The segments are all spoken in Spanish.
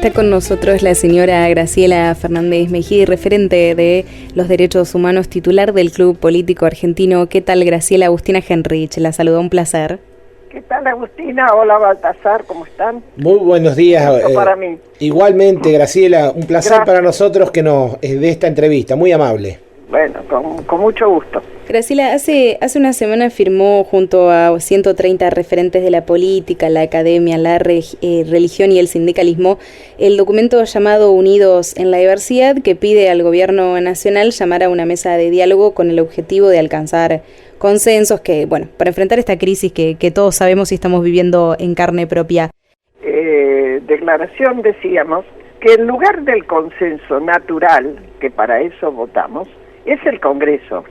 Está con nosotros la señora Graciela Fernández Mejí, referente de los derechos humanos, titular del Club Político Argentino. ¿Qué tal, Graciela? Agustina Henrich, la saluda, un placer. ¿Qué tal, Agustina? Hola, Baltasar, ¿cómo están? Muy buenos días. Para mí. Igualmente, Graciela, un placer Gracias. Para nosotros que nos dé esta entrevista, muy amable. Bueno, con mucho gusto. Graciela, hace una semana firmó junto a 130 referentes de la política, la academia, la religión y el sindicalismo el documento llamado Unidos en la Diversidad, que pide al gobierno nacional llamar a una mesa de diálogo con el objetivo de alcanzar consensos para enfrentar esta crisis que todos sabemos y estamos viviendo en carne propia. Declaración, decíamos, que en lugar del consenso natural, que para eso votamos, es el Congreso.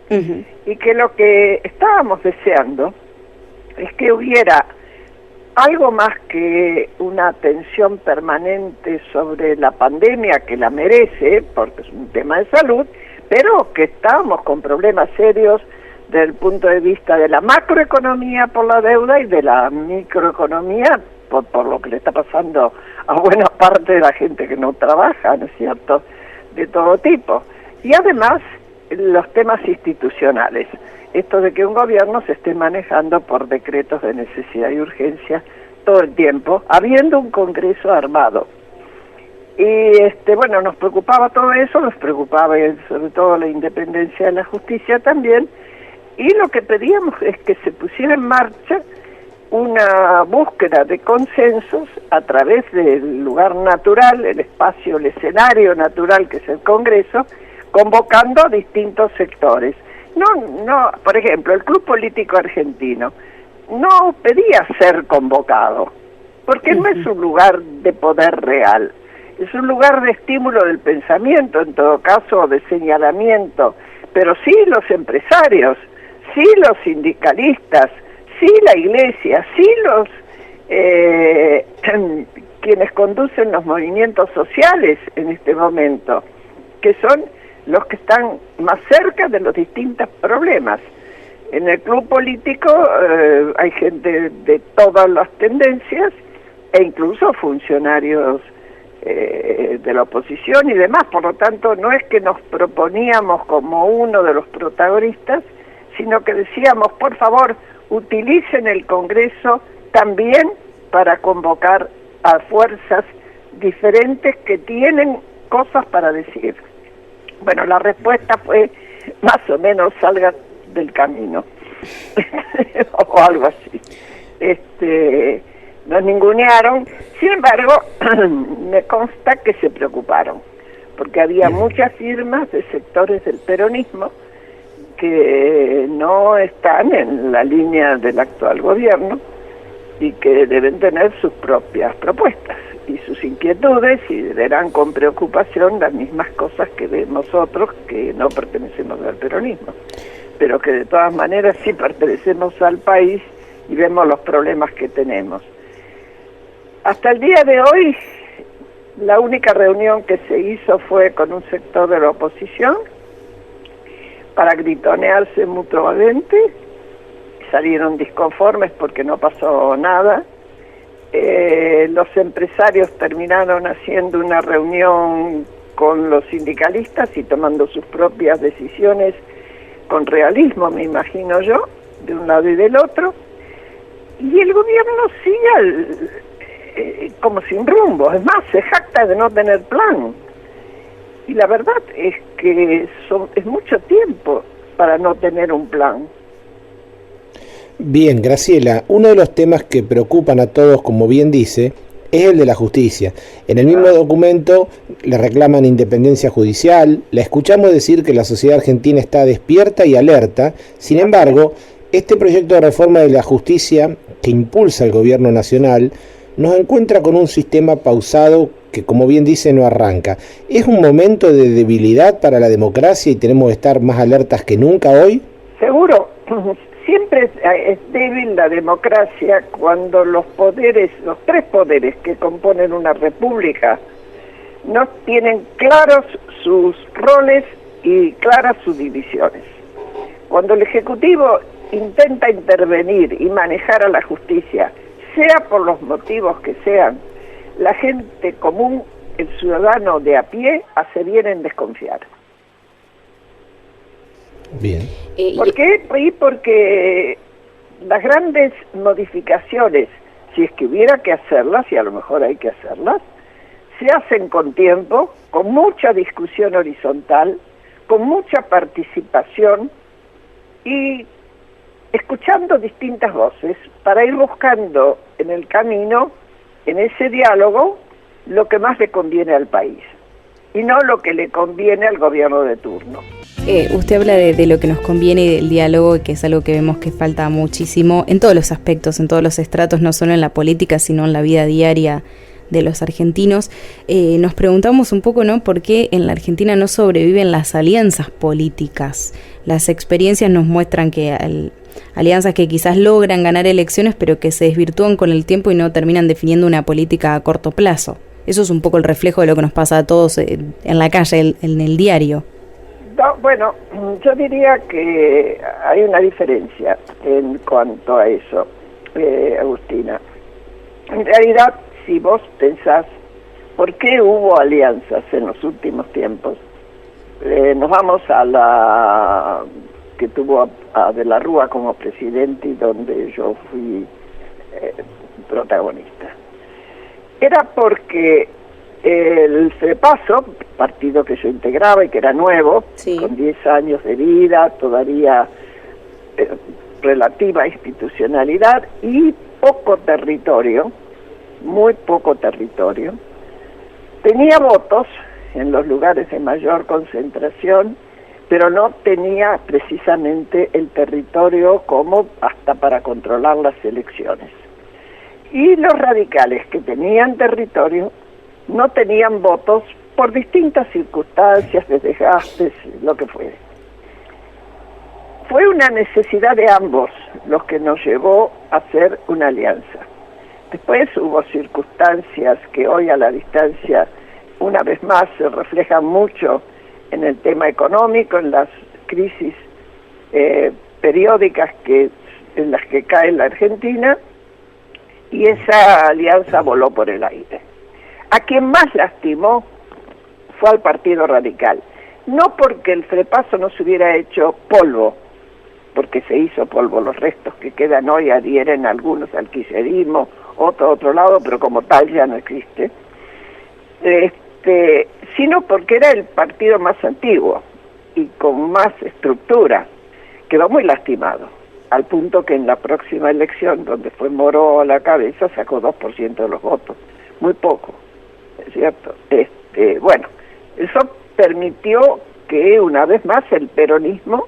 Uh-huh. Y que lo que estábamos deseando es que hubiera algo más que una atención permanente sobre la pandemia, que la merece, porque es un tema de salud, pero que estábamos con problemas serios desde el punto de vista de la macroeconomía por la deuda y de la microeconomía por lo que le está pasando a buena parte de la gente que no trabaja, ¿no es cierto?, de todo tipo. Y además, los temas institucionales, esto de que un gobierno se esté manejando por decretos de necesidad y urgencia todo el tiempo, habiendo un Congreso armado. Y nos preocupaba todo eso, nos preocupaba sobre todo la independencia de la justicia también, y lo que pedíamos es que se pusiera en marcha una búsqueda de consensos a través del lugar natural, el espacio, el escenario natural que es el Congreso, convocando a distintos sectores. No, por ejemplo, el Club Político Argentino no pedía ser convocado, porque no es un lugar de poder real, es un lugar de estímulo del pensamiento, en todo caso, de señalamiento, pero sí los empresarios, sí los sindicalistas, sí la iglesia, sí los quienes conducen los movimientos sociales en este momento, que son los que están más cerca de los distintos problemas. En el club político hay gente de todas las tendencias e incluso funcionarios de la oposición y demás. Por lo tanto, no es que nos proponíamos como uno de los protagonistas, sino que decíamos, por favor, utilicen el Congreso también para convocar a fuerzas diferentes que tienen cosas para decir. Bueno, la respuesta fue más o menos salga del camino o algo así. Nos ningunearon, sin embargo, me consta que se preocuparon, porque había muchas firmas de sectores del peronismo que no están en la línea del actual gobierno y que deben tener sus propias propuestas y sus inquietudes y verán con preocupación las mismas cosas que vemos otros que no pertenecemos al peronismo, pero que de todas maneras sí pertenecemos al país y vemos los problemas que tenemos. Hasta el día de hoy, la única reunión que se hizo fue con un sector de la oposición para gritonearse mutuamente. Salieron disconformes porque no pasó nada. Los empresarios terminaron haciendo una reunión con los sindicalistas y tomando sus propias decisiones con realismo, me imagino yo, de un lado y del otro. Y el gobierno sigue como sin rumbo, es más, se jacta de no tener plan. Y la verdad es que es mucho tiempo para no tener un plan. Bien, Graciela, uno de los temas que preocupan a todos, como bien dice, es el de la justicia. En el mismo documento le reclaman independencia judicial, la escuchamos decir que la sociedad argentina está despierta y alerta. Sin embargo, este proyecto de reforma de la justicia que impulsa el gobierno nacional nos encuentra con un sistema pausado que, como bien dice, no arranca. ¿Es un momento de debilidad para la democracia y tenemos que estar más alertas que nunca hoy? Seguro. Siempre es débil la democracia cuando los tres poderes que componen una república, no tienen claros sus roles y claras sus divisiones. Cuando el Ejecutivo intenta intervenir y manejar a la justicia, sea por los motivos que sean, la gente común, el ciudadano de a pie, hace bien en desconfiar. Bien. ¿Por qué? Y porque las grandes modificaciones, si es que hubiera que hacerlas, y a lo mejor hay que hacerlas, se hacen con tiempo, con mucha discusión horizontal, con mucha participación y escuchando distintas voces para ir buscando en el camino, en ese diálogo, lo que más le conviene al país y no lo que le conviene al gobierno de turno. Usted habla de lo que nos conviene y del diálogo, que es algo que vemos que falta muchísimo en todos los aspectos, en todos los estratos, no solo en la política, sino en la vida diaria de los argentinos. Nos preguntamos un poco, ¿no?, por qué en la Argentina no sobreviven las alianzas políticas. Las experiencias nos muestran que alianzas que quizás logran ganar elecciones, pero que se desvirtúan con el tiempo y no terminan definiendo una política a corto plazo. Eso es un poco el reflejo de lo que nos pasa a todos en la calle, en el diario. No, bueno, yo diría que hay una diferencia en cuanto a eso, Agustina. En realidad, si vos pensás por qué hubo alianzas en los últimos tiempos, nos vamos a la que tuvo a De la Rúa como presidente y donde yo fui protagonista. Era porque el FREPASO, partido que yo integraba y que era nuevo, sí, con 10 años de vida, todavía relativa institucionalidad y poco territorio, muy poco territorio, tenía votos en los lugares de mayor concentración, pero no tenía precisamente el territorio como hasta para controlar las elecciones. Y los radicales que tenían territorio no tenían votos por distintas circunstancias, de desgastes, lo que fuere. Fue una necesidad de ambos los que nos llevó a hacer una alianza. Después hubo circunstancias que hoy a la distancia, una vez más, se reflejan mucho en el tema económico, en las crisis periódicas en las que cae la Argentina, y esa alianza voló por el aire. A quien más lastimó fue al Partido Radical, no porque el FREPASO no se hubiera hecho polvo, porque se hizo polvo, los restos que quedan hoy adhieren algunos al kirchnerismo, otro lado, pero como tal ya no existe, sino porque era el partido más antiguo y con más estructura. Quedó muy lastimado, al punto que en la próxima elección, donde fue Moro a la cabeza, sacó 2% de los votos, muy poco, ¿es cierto? Bueno, eso permitió que una vez más el peronismo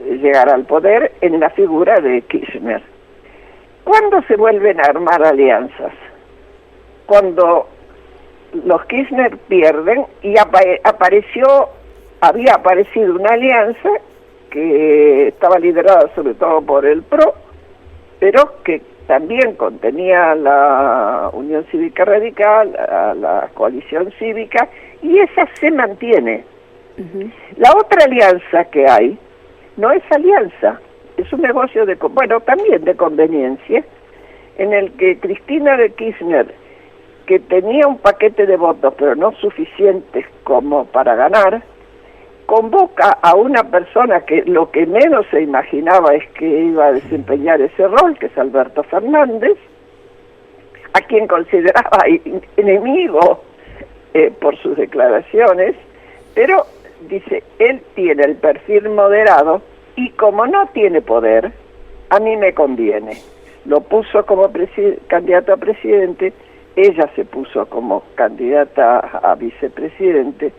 llegara al poder en la figura de Kirchner. ¿Cuándo se vuelven a armar alianzas? Cuando los Kirchner pierden y había aparecido una alianza que estaba liderada sobre todo por el PRO, pero que también contenía la Unión Cívica Radical, la coalición cívica, y esa se mantiene. Uh-huh. La otra alianza que hay no es alianza, es un negocio también de conveniencia, en el que Cristina de Kirchner, que tenía un paquete de votos, pero no suficientes como para ganar, convoca a una persona que lo que menos se imaginaba es que iba a desempeñar ese rol, que es Alberto Fernández, a quien consideraba enemigo por sus declaraciones, pero dice, él tiene el perfil moderado y como no tiene poder, a mí me conviene. Lo puso como candidato a presidente, ella se puso como candidata a vicepresidente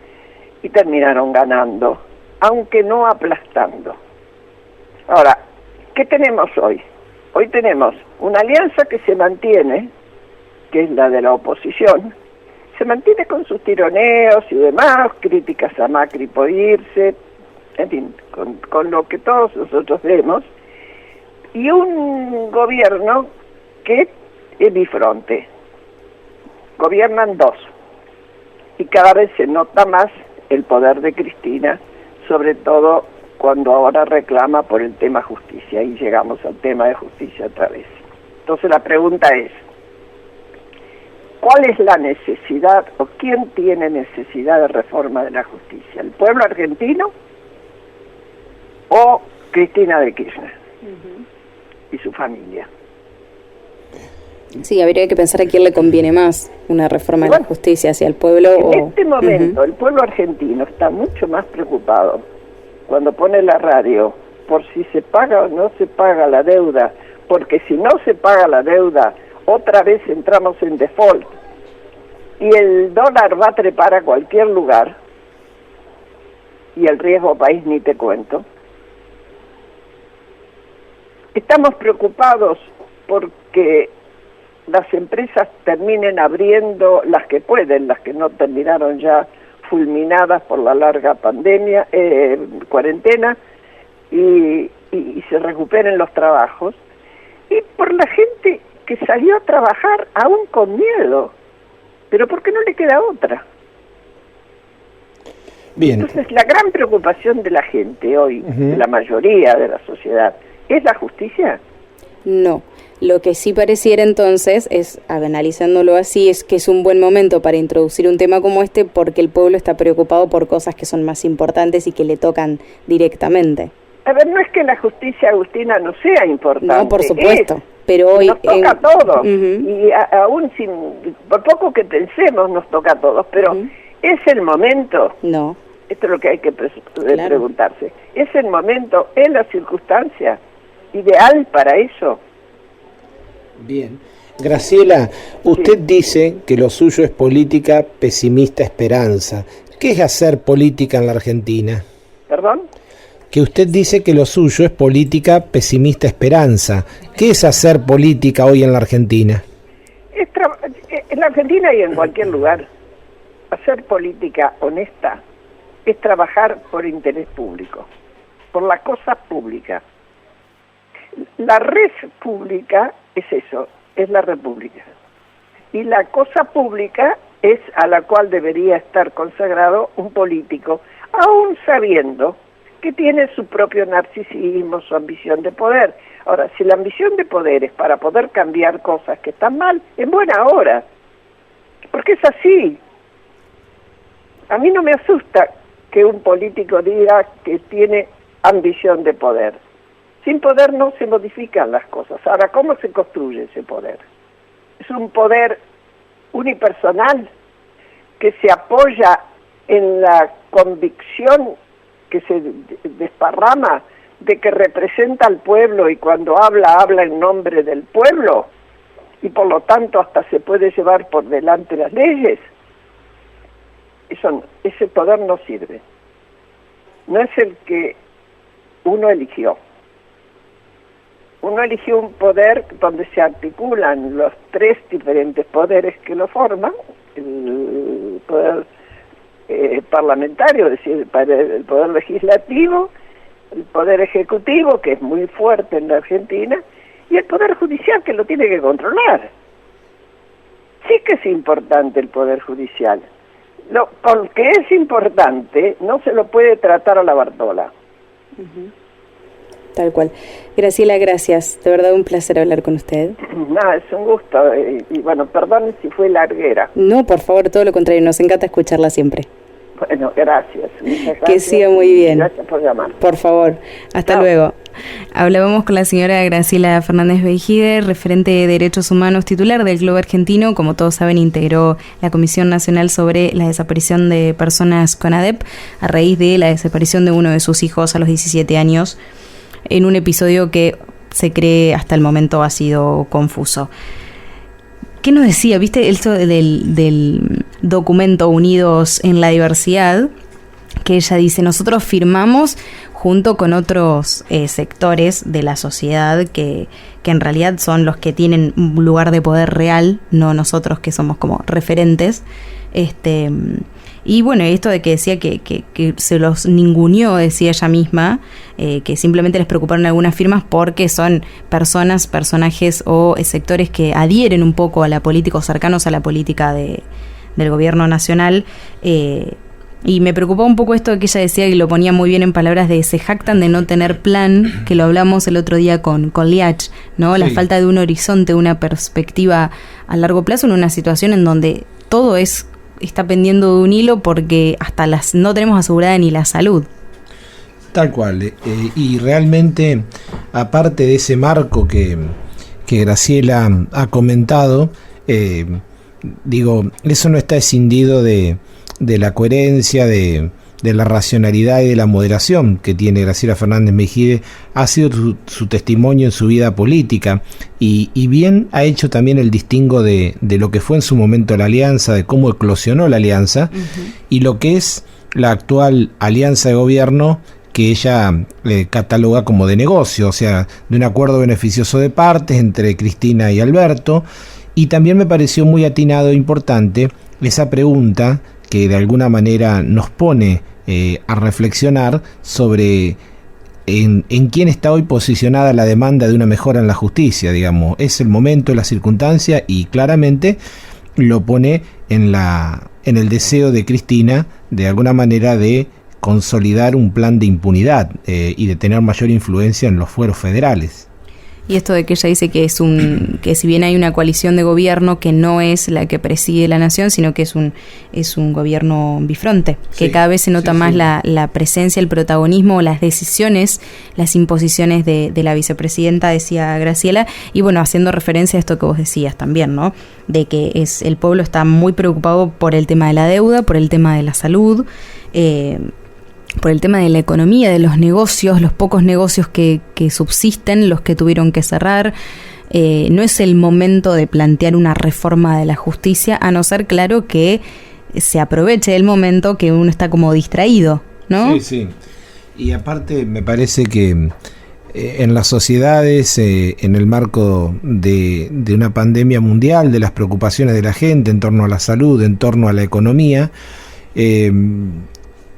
y terminaron ganando, aunque no aplastando. Ahora, ¿qué tenemos hoy? Hoy tenemos una alianza que se mantiene, que es la de la oposición, se mantiene con sus tironeos y demás, críticas a Macri por irse, en fin, con lo que todos nosotros vemos, y un gobierno que es bifronte. Gobiernan dos, y cada vez se nota más el poder de Cristina, sobre todo cuando ahora reclama por el tema justicia, y llegamos al tema de justicia otra vez. Entonces la pregunta es, ¿cuál es la necesidad o quién tiene necesidad de reforma de la justicia? ¿El pueblo argentino o Cristina de Kirchner y su familia? Sí, habría que pensar a quién le conviene más una reforma de la justicia, hacia el pueblo en este momento el pueblo argentino está mucho más preocupado cuando pone la radio por si se paga o no se paga la deuda, porque si no se paga la deuda, otra vez entramos en default y el dólar va a trepar a cualquier lugar, y el riesgo país ni te cuento. Estamos preocupados porque las empresas terminen abriendo, las que pueden, las que no terminaron ya fulminadas por la larga pandemia, cuarentena, y se recuperen los trabajos, y por la gente que salió a trabajar aún con miedo, pero porque no le queda otra. Bien. Entonces la gran preocupación de la gente hoy, de la mayoría de la sociedad, ¿es la justicia? No. Lo que sí pareciera entonces es, analizándolo así, es que es un buen momento para introducir un tema como este porque el pueblo está preocupado por cosas que son más importantes y que le tocan directamente. A ver, no es que la justicia, Agustina, no sea importante. No, por supuesto, pero hoy... Nos toca a todos, y aún por poco que pensemos nos toca a todos, pero ¿es el momento? No. Esto es lo que hay que preguntarse. ¿Es el momento, es la circunstancia ideal para eso? Bien. Graciela, usted dice que lo suyo es política pesimista esperanza. ¿Qué es hacer política en la Argentina? ¿Perdón? Que usted dice que lo suyo es política pesimista esperanza. ¿Qué es hacer política hoy en la Argentina? En la Argentina y en cualquier lugar, hacer política honesta es trabajar por interés público, por la cosa pública. La red pública es eso, es la república. Y la cosa pública es a la cual debería estar consagrado un político, aún sabiendo que tiene su propio narcisismo, su ambición de poder. Ahora, si la ambición de poder es para poder cambiar cosas que están mal, en buena hora, porque es así. A mí no me asusta que un político diga que tiene ambición de poder. Sin poder no se modifican las cosas. Ahora, ¿cómo se construye ese poder? Es un poder unipersonal que se apoya en la convicción que se desparrama de que representa al pueblo y cuando habla en nombre del pueblo y por lo tanto hasta se puede llevar por delante las leyes. Ese poder no sirve. No es el que uno eligió. Uno eligió un poder donde se articulan los tres diferentes poderes que lo forman, el poder parlamentario, es decir, el poder legislativo, el poder ejecutivo, que es muy fuerte en la Argentina, y el poder judicial, que lo tiene que controlar. Sí que es importante el poder judicial. Porque es importante, no se lo puede tratar a la Bartola. Tal cual. Graciela, gracias. De verdad un placer hablar con usted. Nada, es un gusto. Y bueno, perdone si fue larguera. No, por favor, todo lo contrario. Nos encanta escucharla siempre. Bueno, gracias. Muchas gracias. Que siga muy bien. Gracias por llamar. Por favor. Hasta luego. Hablábamos con la señora Graciela Fernández Beijide, referente de Derechos Humanos titular del Globo Argentino. Como todos saben, integró la Comisión Nacional sobre la Desaparición de Personas CONADEP a raíz de la desaparición de uno de sus hijos a los 17 años, en un episodio que se cree hasta el momento ha sido confuso. ¿Qué nos decía? ¿Viste esto del documento Unidos en la Diversidad? Que ella dice, nosotros firmamos junto con otros sectores de la sociedad que en realidad son los que tienen un lugar de poder real, no nosotros que somos como referentes. Y bueno, esto de que decía que se los ninguneó, decía ella misma, que simplemente les preocuparon algunas firmas porque son personas, personajes o sectores que adhieren un poco a la política o cercanos a la política del gobierno nacional, Y me preocupó un poco esto de que ella decía, y lo ponía muy bien en palabras, de se jactan de no tener plan, que lo hablamos el otro día con Liach, ¿no? Sí. La falta de un horizonte, una perspectiva a largo plazo en una situación en donde todo está pendiendo de un hilo porque hasta no tenemos asegurada ni la salud. Tal cual. Y realmente, aparte de ese marco que Graciela ha comentado, eso no está escindido de la coherencia, de la racionalidad y de la moderación que tiene Graciela Fernández Mejide. Ha sido su testimonio en su vida política y bien ha hecho también el distingo de lo que fue en su momento la alianza, de cómo eclosionó la alianza, y lo que es la actual alianza de gobierno, que ella cataloga como de negocio, o sea, de un acuerdo beneficioso de partes entre Cristina y Alberto. Y también me pareció muy atinado e importante esa pregunta que de alguna manera nos pone a reflexionar sobre en quién está hoy posicionada la demanda de una mejora en la justicia, digamos. Es el momento, la circunstancia, y claramente lo pone en el deseo de Cristina, de alguna manera, de consolidar un plan de impunidad y de tener mayor influencia en los fueros federales. Y esto de que ella dice que que si bien hay una coalición de gobierno que no es la que preside la nación, sino que es un gobierno bifronte, que cada vez se nota más la presencia, el protagonismo, las decisiones, las imposiciones de la vicepresidenta, decía Graciela, y bueno, haciendo referencia a esto que vos decías también, ¿no? De que el pueblo está muy preocupado por el tema de la deuda, por el tema de la salud, por el tema de la economía, de los negocios, los pocos negocios que subsisten, los que tuvieron que cerrar. No es el momento de plantear una reforma de la justicia, a no ser, claro, que se aproveche el momento que uno está como distraído, ¿no? Sí. Y aparte me parece que en las sociedades, en el marco de una pandemia mundial, de las preocupaciones de la gente en torno a la salud, en torno a la economía,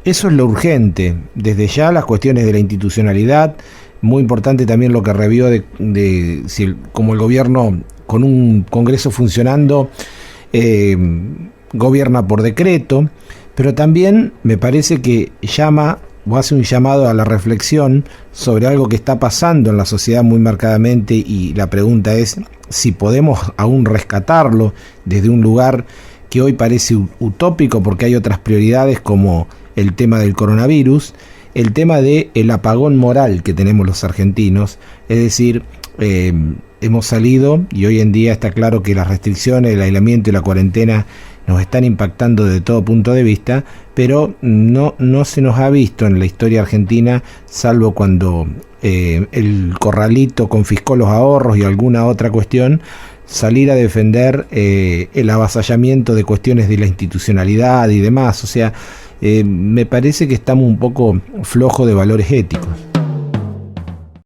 eso es lo urgente. Desde ya las cuestiones de la institucionalidad, muy importante también lo que revió como el gobierno con un Congreso funcionando gobierna por decreto, pero también me parece que llama o hace un llamado a la reflexión sobre algo que está pasando en la sociedad muy marcadamente, y la pregunta es si podemos aún rescatarlo desde un lugar que hoy parece utópico porque hay otras prioridades como el tema del coronavirus, el tema del apagón moral que tenemos los argentinos. Es decir, hemos salido y hoy en día está claro que las restricciones, el aislamiento y la cuarentena nos están impactando desde todo punto de vista, pero no se nos ha visto en la historia argentina, salvo cuando el corralito confiscó los ahorros y alguna otra cuestión, salir a defender el avasallamiento de cuestiones de la institucionalidad y demás. O sea, me parece que estamos un poco flojos de valores éticos.